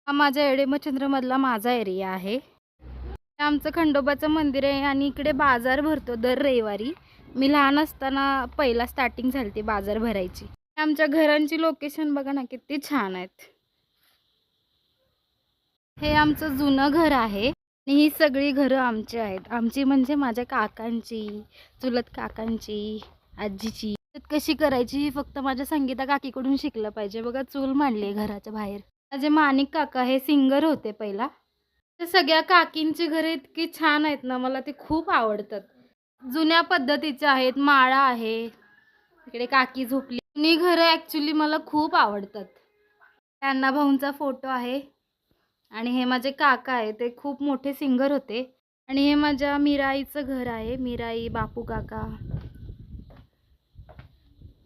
हा माझ्या एडेमचंद्रमधला माझा एरिया आहे. आमचं खंडोबाचं मंदिर आहे आणि इकडे बाजार भरतो दर रविवारी. मी लहान असताना पहिला स्टार्टिंग झाली बाजार भरायची. आमच्या घरांची लोकेशन बघा ना किती छान आहेत. हे आमचं जुनं घर आहे आणि ही सगळी घरं आमची आहेत. आमची म्हणजे माझ्या काकांची, चुलत काकांची, आजीची. कशी करायची ही फक्त माझ्या संगीता काकीकडून शिकलं पाहिजे. बघा चूल मांडली घराच्या बाहेर. माझे माणिक काका हे सिंगर होते पहिला. ते सगळ्या काकींची घरे इतकी छान आहेत ना, मला ते खूप आवडतात. जुन्या पद्धतीचे आहेत. माळा आहे, इकडे काकी झोपली. जुनी घरं ॲक्च्युली मला खूप आवडतात. त्यांना भाऊंचा फोटो आहे आणि हे माझे काका आहे, ते खूप मोठे सिंगर होते. आणि हे माझ्या मीराईचं घर आहे, मीराई बापू काका.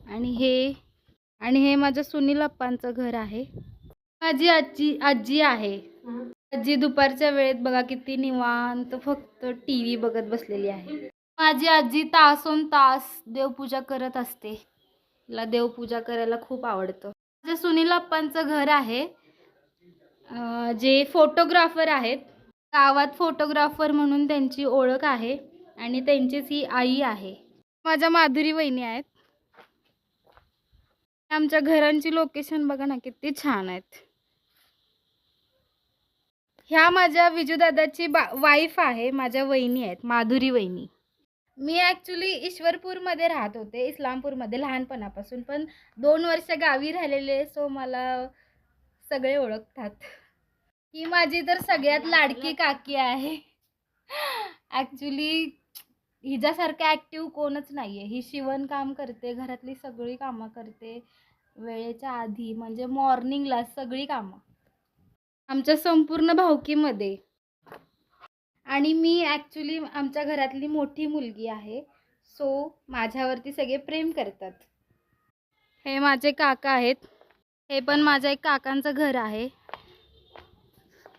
आणि हे माझ्या सुनील अप्पांचं घर आहे. माझी आजी आहे. आजी दुपारच्या वेळेत बघा किती निवांत फक्त टीव्ही बघत बसलेली आहे. माझी आजी तासोन तास देवपूजा करत असते. तिला देवपूजा करायला खूप आवडतं. माझ्या सुनील अप्पांचं घर आहे, जे फोटोग्राफर आहेत. गावात फोटोग्राफर म्हणून त्यांची ओळख आहे आणि त्यांचीच ही आई आहे. माझ्या माधुरी वहिनी आहेत. आमच्या घरांची लोकेशन बघा ना किती छान आहेत. ह्या माझ्या विजूदादाची वाईफ आहे, माझ्या वहिनी आहेत, माधुरी वहिनी. मी ॲक्च्युली ईश्वरपूरमध्ये राहत होते, इस्लामपूरमध्ये लहानपणापासून. पण 2 वर्ष गावी राहिलेले, सो मला सगळे ओळखतात. ही माझी तर सगळ्यात लाडकी काकी आहे. ॲक्च्युली हिच्यासारखं ॲक्टिव्ह कोणच नाही आहे. ही शिवणकाम करते, घरातली सगळी कामं करते वेळेच्या आधी, म्हणजे मॉर्निंगला सगळी कामं आमच्या संपूर्ण भावकीमध्ये. आणि मी ॲक्च्युली आमच्या घरातली मोठी मुलगी आहे, सो माझ्यावरती सगळे प्रेम करतात. हे माझे काका आहेत. हे पण माझ्या एक काकांचं घर आहे.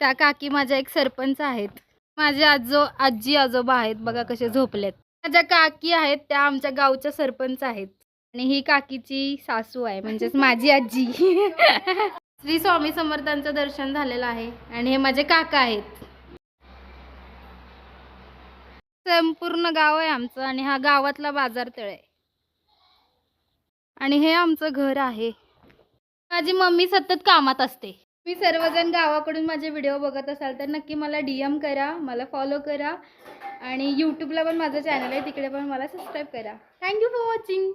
त्या काकी माझ्या एक सरपंच आहेत. माझे आजी आजोबा आहेत बघा कसे झोपलेत. माझ्या काकी आहेत, त्या आमच्या गावच्या सरपंच आहेत. आणि ही काकीची सासू आहे, म्हणजेच माझी आजी. श्री स्वामी समर्थांचं दर्शन झालेलं आहे. आणि हे माझे काका आहेत. संपूर्ण गाव आहे आमचं आणि हा गावातला बाजारतळ आहे. आणि हे आमचं घर आहे. माझी मम्मी सतत कामात असते. मी सर्वजण गावाकडून माझे व्हिडिओ बघत असाल तर नक्की मला DM करा, मला फॉलो करा आणि यूट्यूबला पण माझं चॅनल आहे, तिकडे पण मला सबस्क्राईब करा. Thank you for watching.